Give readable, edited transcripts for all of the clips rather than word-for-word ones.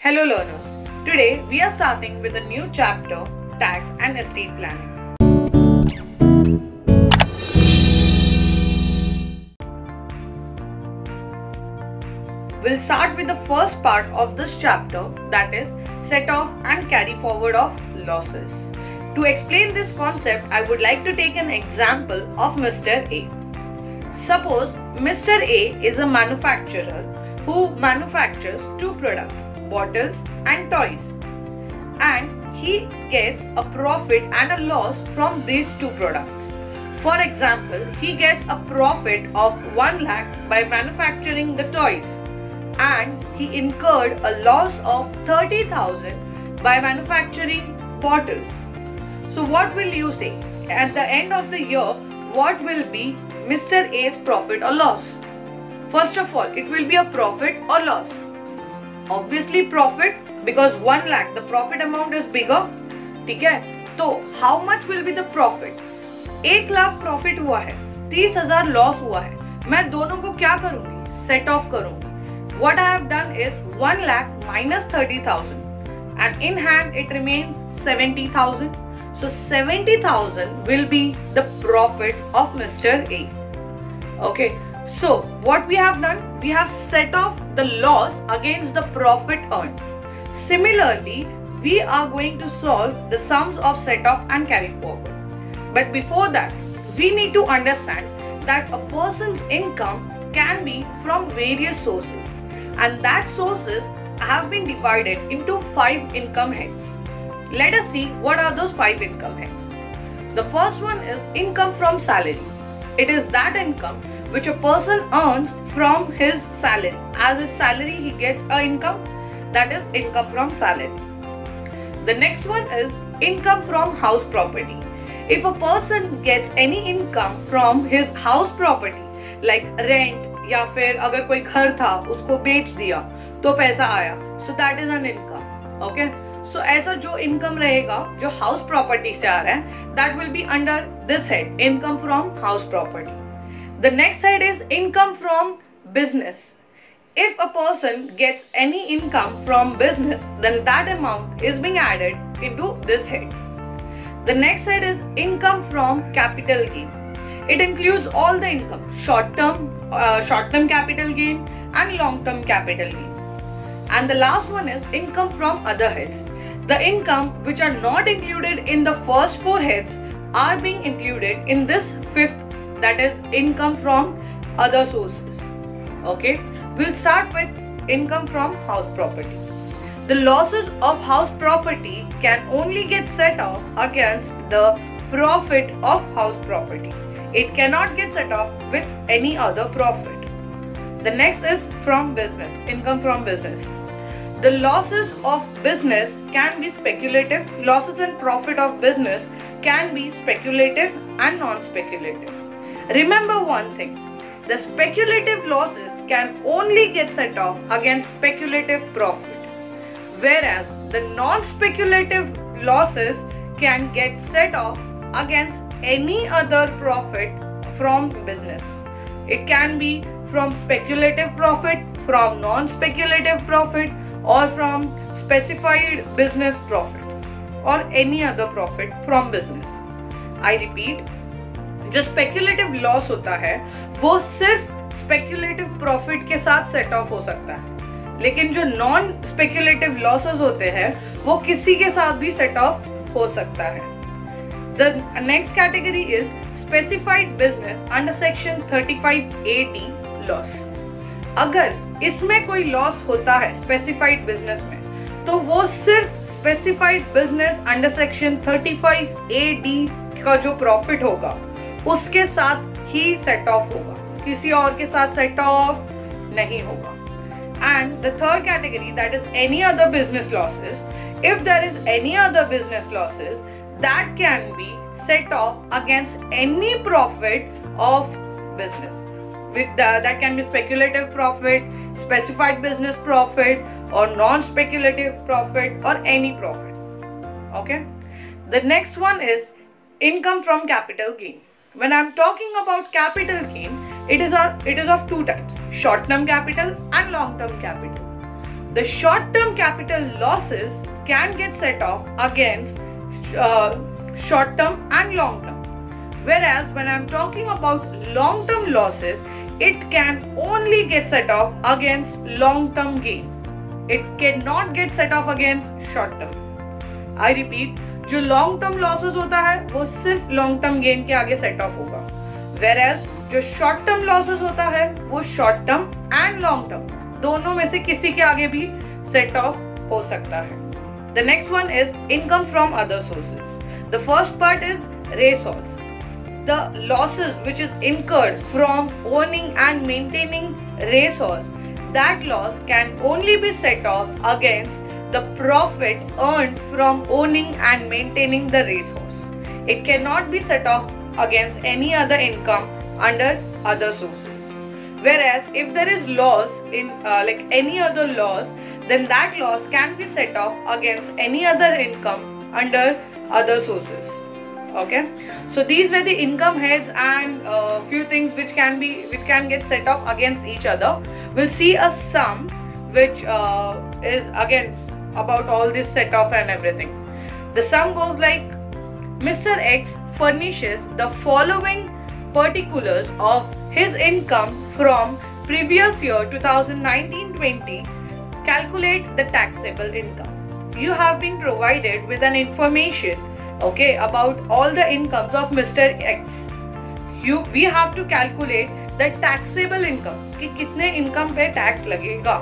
Hello learners, today we are starting with a new chapter, Tax and Estate Planning. We'll start with the first part of this chapter, that is set off and carry forward of losses. To explain this concept, I would like to take an example of Mr. A. Suppose Mr. A is a manufacturer who manufactures two products, bottles and toys, and he gets a profit and a loss from these two products. For example, he gets a profit of 1 lakh by manufacturing the toys, and he incurred a loss of 30,000 by manufacturing bottles. So what will you say? At the end of the year, what will be Mr. A's profit or loss? First of all, it will be a profit or loss. Obviously profit, because 1 lakh, the profit amount is bigger. ठीक है? तो how much will be the profit? 1 lakh profit हुआ है, 30,000 loss हुआ है. मैं दोनों को क्या करूँगी? Set off करूँगी. What I have done is 1 lakh minus 30,000, and in hand it remains 70,000. So 70,000 will be the profit of Mr. A. Okay. So what we have done? We have set off the loss against the profit earned. Similarly, we are going to solve the sums of set off and carry forward. But before that, we need to understand that a person's income can be from various sources, and that sources have been divided into 5 income heads. Let us see what are those 5 income heads. The first one is income from salary. It is that income which a person earns from his salary. As his salary he gets an income, that is income from salary. The next one is income from house property. If a person gets any income from his house property like rent, या फिर अगर कोई घर था उसको बेच दिया तो पैसा आया, so that is an income. Okay, so ऐसा जो income रहेगा जो house property से आ रहा है, that will be under this head, income from house property. The next side is income from business. If a person gets any income from business, then that amount is being added into this head. The next side is income from capital gain. It includes all the income, short-term capital gain and long-term capital gain. And the last one is income from other heads. The income which are not included in the first 4 heads are being included in this 5th, that is income from other sources. Okay, we'll start with income from house property. The losses of house property can only get set off against the profit of house property. It cannot get set off with any other profit. The next is from business, income from business. The losses of business can be speculative. Losses and profit of business can be speculative and non-speculative. Remember one thing, the speculative losses can only get set off against speculative profit, whereas the non-speculative losses can get set off against any other profit from business. It can be from speculative profit, from non-speculative profit, or from specified business profit, or any other profit from business. I repeat, जो speculative loss होता है वो सिर्फ speculative profit के साथ set off हो सकता है, लेकिन जो non speculative losses होते हैं वो किसी के साथ भी set off हो सकता है. The next category is specified business under section 35A(d) loss. अगर इसमें कोई लॉस होता है स्पेसिफाइड बिजनेस में, तो वो सिर्फ specified business under section 35A(d) का जो प्रॉफिट होगा उसके साथ ही सेट ऑफ होगा, किसी और के साथ सेट ऑफ नहीं होगा. And the third category, that is any other business losses. If there is any other business losses, that can be set off against any profit of business. That can be speculative profit, specified business profit, or non-speculative profit, or any profit. Okay. The next one is income from capital gain. When I'm talking about capital gain, it is of 2 types: short-term capital and long-term capital. the short-term capital losses can get set off against short-term and long-term. Whereas when I'm talking about long-term losses, it can only get set off against long-term gain. It cannot get set off against short-term. I repeat, जो long-term losses होता है वो सिर्फ long-term gain के आगे set off होगा. Whereas जो short-term losses होता है वो short-term and long-term दोनों में से किसी के आगे भी set off हो सकता है. The next one is income from other sources. The first part is racehorse. The losses which is incurred from owning and maintaining racehorse, that loss can only be set off against the profit earned from owning and maintaining the racehorse. It cannot be set off against any other income under other sources. Whereas if there is loss in like any other loss, then that loss can be set off against any other income under other sources. Okay, so these were the income heads and few things which can get set off against each other. We'll see a sum which is again about all this set off and everything. The sum goes like, Mr. X furnishes the following particulars of his income from previous year 2019-20. Calculate the taxable income. You have been provided with an information, okay, about all the incomes of Mr. X. We have to calculate the taxable income, कि कितने income पे tax लगेगा.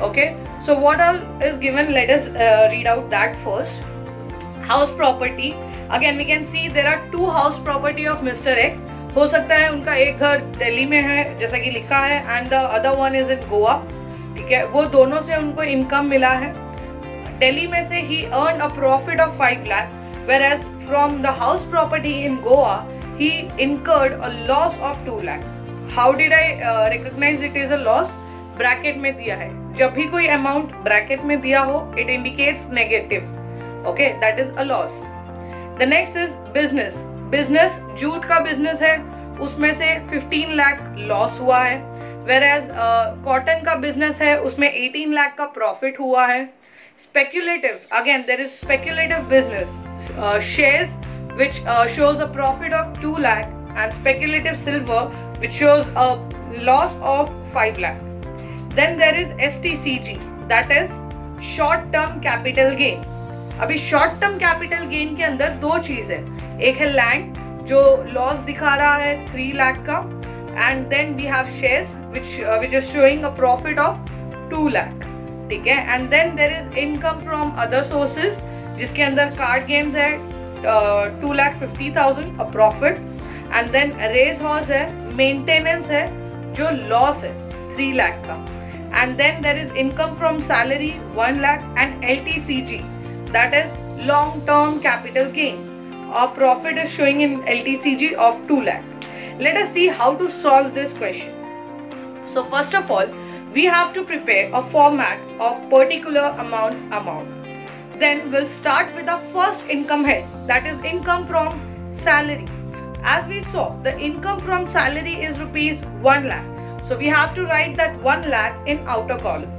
Okay, so what all is given? Let us read out that first. House property. Again we can see there are two house property of Mr. X. हो सकता है उनका एक घर दिल्ली में है जैसा कि लिखा है and the other one is in Goa. ठीक है, वो दोनों से उनको income मिला है. दिल्ली में से he earned a profit of 5 lakh, whereas from the house property in Goa he incurred a loss of 2 lakh. How did I recognize it is a loss? Bracket में दिया है. जब भी कोई amount bracket में दिया हो, it indicates negative. Okay, that is a loss. The next is business. Business, jute का business है, उसमें से 15 lakh loss हुआ है. Whereas cotton का business है, उसमें 18 lakh का profit हुआ है. Speculative, again there is speculative business. Shares which shows a profit of 2 lakh and speculative silver which shows a loss of 5 lakh. Then there is STCG, that is short term capital gain. अभी short term capital gain के अंदर दो चीज है. एक है land जो loss दिखा रहा है 3 lakh का, and then we have shares which is showing a profit of 2 lakh. ठीक है, and then there is income from other sources जिसके अंदर card games है 2,50,000 a profit, and then race horse है, maintenance है जो loss है 3 lakh का, and then there is income from salary 1 lakh and LTCG, that is long term capital gain. Our profit is showing in LTCG of 2 lakh. Let us see how to solve this question. So first of all, we have to prepare a format of particular amount. Then we'll start with the first income head, that is income from salary. As we saw, the income from salary is rupees 1 lakh. So we have to write that 1 lakh in outer column.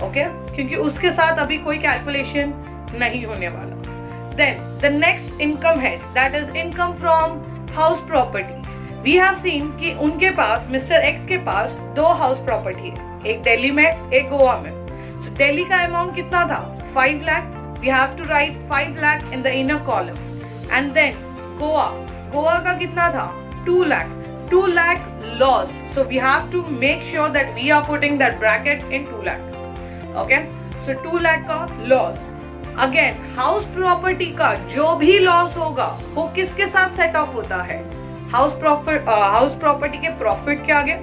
Okay? क्योंकि उसके साथ अभी कोई calculation नहीं होने वाला. Then the next income head, that is income from house property. We have seen कि उनके पास Mr. X के पास दो house property है, एक दिल्ली में एक गोवा में. So दिल्ली का amount कितना था? 5 lakh. We have to write 5 lakh in the inner column. And then Goa का कितना था? 2 lakh. 2 lakh loss. So we have to make sure that we are putting that bracket in 2 lakh. Okay? So 2 lakh का loss. Again, house property का जो भी loss होगा वो किसके साथ set off होता है? House property के profit के आगे.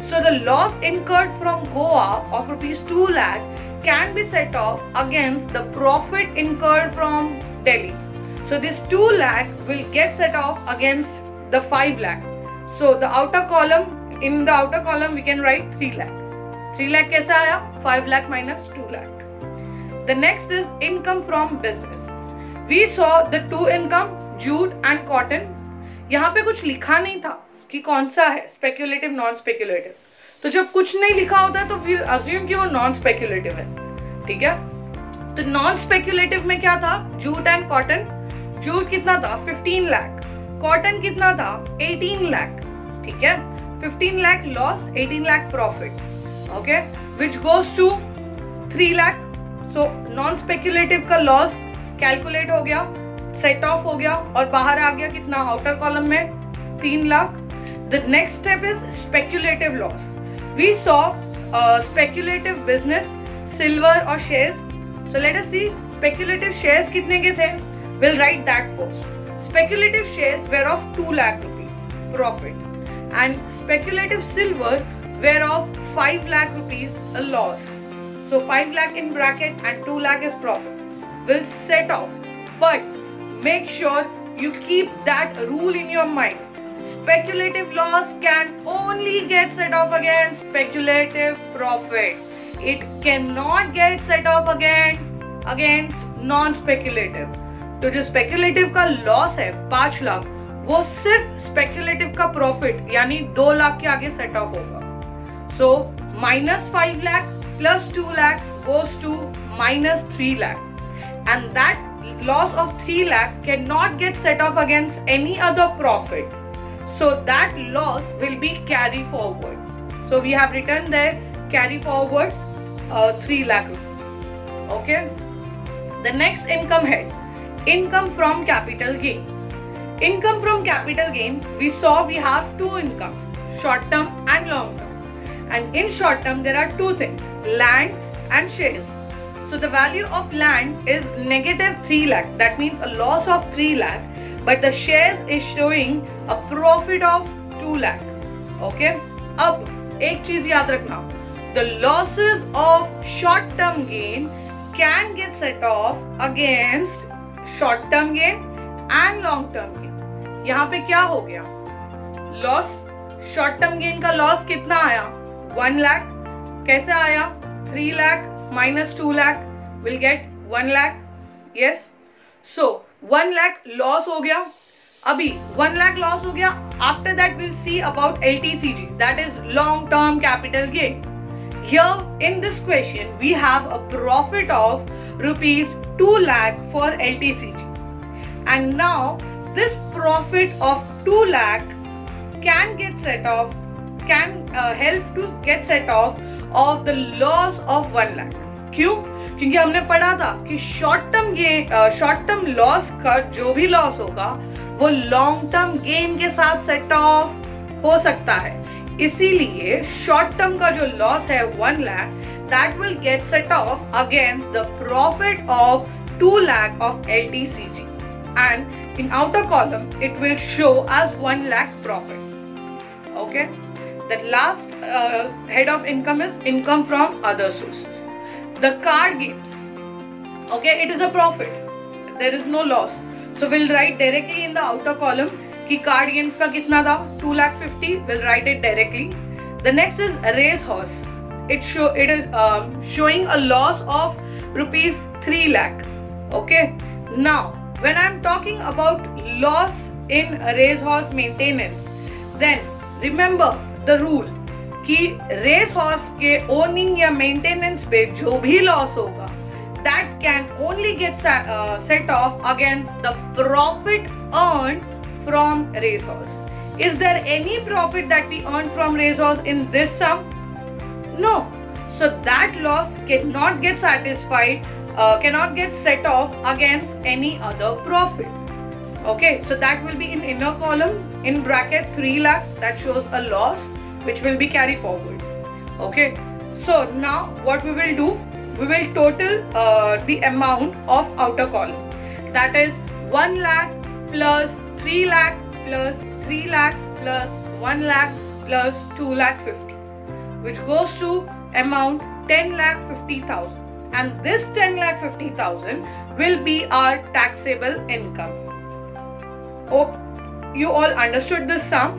So the loss incurred from Goa of rupees 2 lakh can be set off against the profit incurred from Delhi. So this 2 lakh will get set off against the 5 lakh. So the outer column, in the outer column we can write 3 lakh. 3 lakh कैसा आया? 5 lakh minus 2 lakh. The next is income from business. We saw the two income, jute and cotton. यहाँ पे कुछ लिखा नहीं था कि कौन सा है speculative, non-speculative. तो जब कुछ नहीं लिखा होता है तो वी अज्यूम कि वो नॉन स्पेक्युलेटिव है, ठीक है। तो नॉन स्पेक्युलेटिव में क्या था, जूट एंड कॉटन। जूट कितना था 15 लाख, कॉटन कितना था 18 लाख, ठीक है। 15 lakh loss, 18 lakh profit, okay, which goes to 3 lakh. So non speculative का लॉस कैलकुलेट हो गया, सेट ऑफ हो गया और बाहर आ गया कितना, आउटर कॉलम में 3 lakh. The next step is speculative loss. We saw speculative business, silver और shares. So let us see speculative shares कितने के थे, will write that first. Speculative shares were of 2 lakh rupees profit and speculative silver were of 5 lakh rupees a loss. So 5 lakh in bracket and 2 lakh is profit. Will set off, but make sure you keep that rule in your mind. Speculative loss can only get set off against speculative profit. It cannot get set off against non-speculative. तो जो speculative का loss है 5 लाख, वो सिर्फ speculative का profit यानी 2 लाख के आगे सेट ऑफ होगा। So -5 lakh plus 2 lakh goes to -3 lakh and that loss of 3 lakh can not get set off against any other profit, so that loss will be carry forward. So we have written there carry forward 3 lakh rupees, okay. The next income head, income from capital gain. Income from capital gain, we saw we have two incomes, short term and long term. And in short term there are two things, land and shares. So the value of land is -3 lakh, that means a loss of 3 lakh, but the shares is showing a profit of 2 lakh. Okay, अब एक चीज याद रखना, the losses of short term gain can get set off against short term gain and long term gain. यहाँ पे क्या हो गया, लॉस, शॉर्ट टर्म गेन का लॉस कितना आया 1 लाख, कैसे आया 3 lakh -2 lakh will get 1 lakh, yes. So 1 lakh loss हो गया, अभी 1 लाख लॉस हो गया। After that will see about LTCG, that is long term capital gain. Here in this question we have a profit of rupees 2 lakh for LTCG, and now this profit of 2 lakh can get set off, can help to get set off of the loss of 1 lakh. क्यों? क्योंकि हमने पढ़ा था कि short term loss का जो भी loss होगा वो लॉन्ग टर्म गेन के साथ सेट ऑफ हो सकता है, इसीलिए शॉर्ट टर्म का जो लॉस है 1 lakh, that will get set off against the profit of 2 lakh of LTCG, and in outer column it will show as 1 lakh profit. Okay, the last head of income is income from other sources. The card games, okay, it is a profit, there is no loss, so we'll write directly in the outer column कि card games का कितना था 2,50,000, we'll write it directly. The next is race horse. It is showing a loss of rupees 3 lakh. Okay, now when I'm talking about loss in racehorse maintenance, then remember the rule कि racehorse के owning या maintenance पे जो भी loss होगा, that can only get set off against the profit earned from racehorse. Is there any profit that we earned from racehorse in this sum? No. So that loss cannot get satisfied, cannot get set off against any other profit. Okay, so that will be in inner column in bracket 3 lakh, that shows a loss which will be carried forward. Okay, so now what we will do, we will total the amount of outer column, that is 1 lakh plus 3 lakh plus 3 lakh plus 1 lakh plus 2 lakh 50. Which goes to amount 10,50,000, and this 10,50,000 will be our taxable income. Hope you all understood this sum.